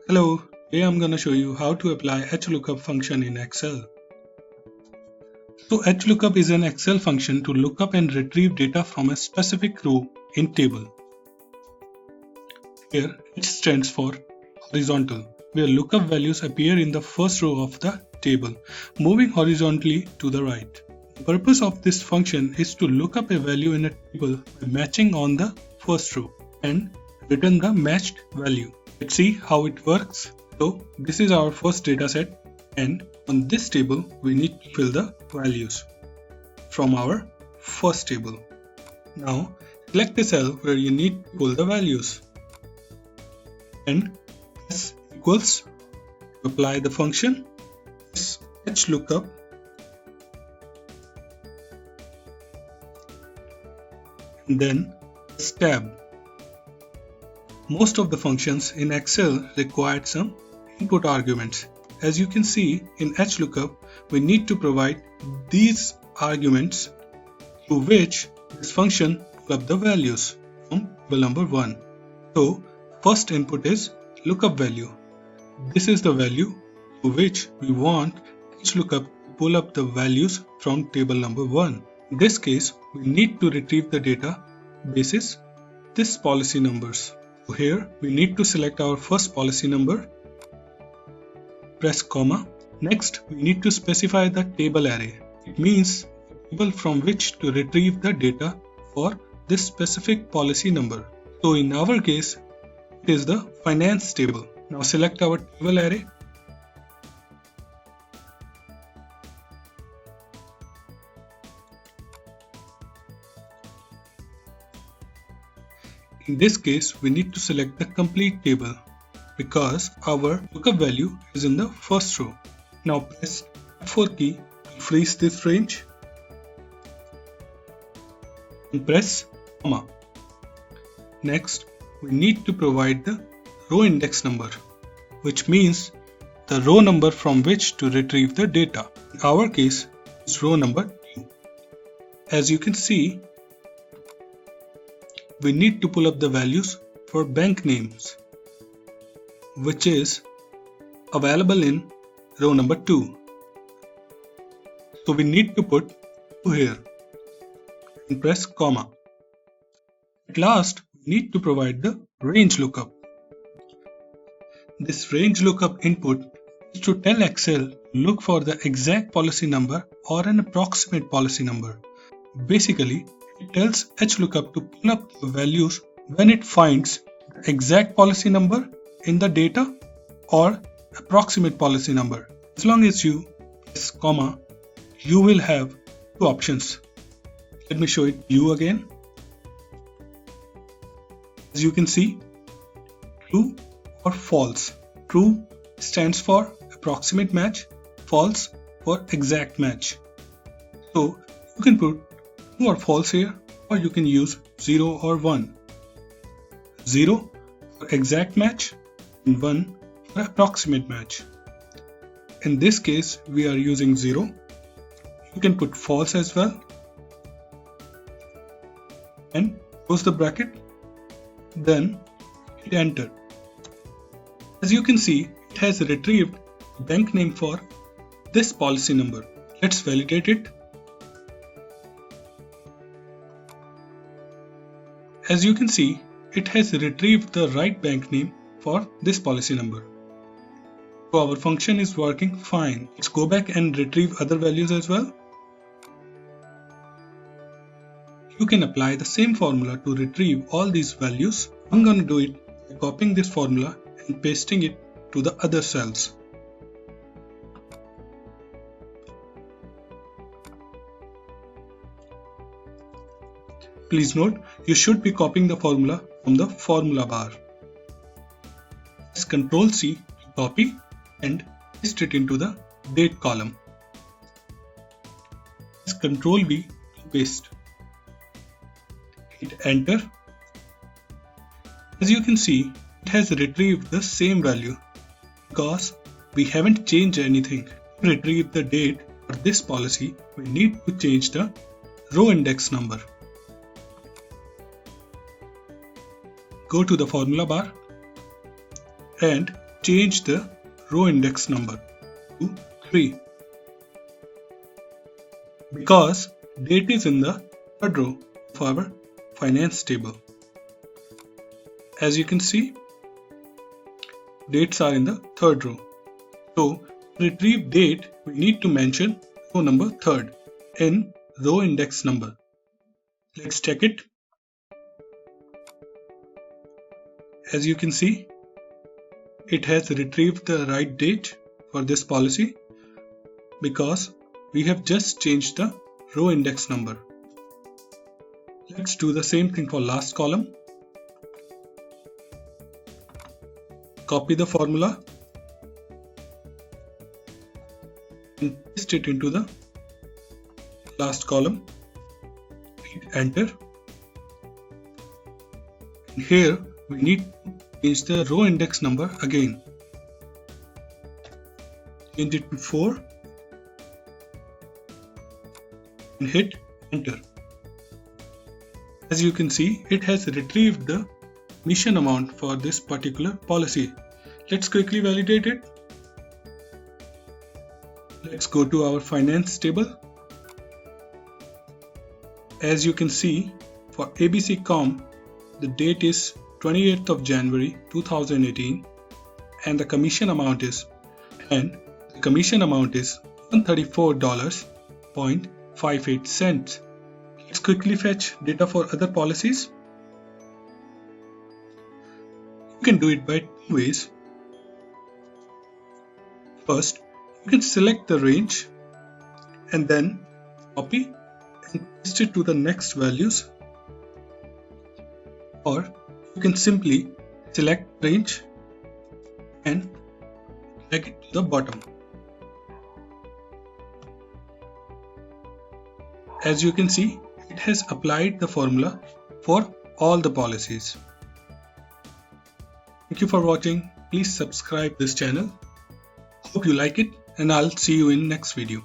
Hello, today I'm going to show you how to apply HLOOKUP function in Excel. So HLOOKUP is an Excel function to look up and retrieve data from a specific row in table. Here H stands for horizontal, where lookup values appear in the first row of the table, moving horizontally to the right. The purpose of this function is to look up a value in a table by matching on the first row and return the matched value. Let's see how it works. So this is our first data set, and on this table we need to fill the values from our first table. Now select the cell where you need to pull the values and press equals to apply the function. Press HLOOKUP and then press tab. Most of the functions in Excel require some input arguments. As you can see in HLOOKUP, we need to provide these arguments to which this function pulls up the values from table number 1. So first input is lookup value. This is the value to which we want HLOOKUP to pull up the values from table number 1. In this case, we need to retrieve the data basis this policy numbers. So here we need to select our first policy number, press comma. Next we need to specify the table array. It means the table from which to retrieve the data for this specific policy number. So in our case it is the finance table. Now select our table array. In this case, we need to select the complete table because our lookup value is in the first row. Now press F4 key to freeze this range and press comma. Next, we need to provide the row index number, which means the row number from which to retrieve the data. In our case, it's row number 2. As you can see, we need to pull up the values for bank names, which is available in row number 2. So we need to put 2 here and press comma. At last, we need to provide the range lookup. This range lookup input is to tell Excel to look for the exact policy number or an approximate policy number. Basically, it tells HLOOKUP to pull up the values when it finds the exact policy number in the data or approximate policy number. As long as you press comma, you will have two options. Let me show it to you again. As you can see, true or false. True stands for approximate match, false for exact match. So you can put true or false here, or you can use 0 or 1. 0 for exact match and 1 for approximate match. In this case, we are using 0. You can put false as well and close the bracket, then hit enter. As you can see, it has retrieved the bank name for this policy number. Let's validate it. As you can see, it has retrieved the right bank name for this policy number. So our function is working fine. Let's go back and retrieve other values as well. You can apply the same formula to retrieve all these values. I'm going to do it by copying this formula and pasting it to the other cells. Please note, you should be copying the formula from the formula bar. Press Ctrl C to copy and paste it into the date column. Press Ctrl V to paste. Hit enter. As you can see, it has retrieved the same value because we haven't changed anything. To retrieve the date for this policy, we need to change the row index number. Go to the formula bar and change the row index number to 3 because date is in the third row of our finance table. As you can see, dates are in the third row. So to retrieve date, we need to mention row number third in row index number. Let's check it. As you can see, it has retrieved the right date for this policy because we have just changed the row index number. Let's do the same thing for last column. Copy the formula and paste it into the last column. Hit enter. And here we need to change the row index number again. Change it to 4 and hit enter. As you can see, it has retrieved the commission amount for this particular policy. Let's quickly validate it. Let's go to our finance table. As you can see, for ABC Com, the date is 28th of January 2018 and the commission amount is $134.58. Let's quickly fetch data for other policies. You can do it by two ways. First, you can select the range and then copy and paste it to the next values, or you can simply select range and drag it to the bottom. As you can see, it has applied the formula for all the policies. Thank you for watching. Please subscribe this channel. Hope you like it, and I'll see you in next video.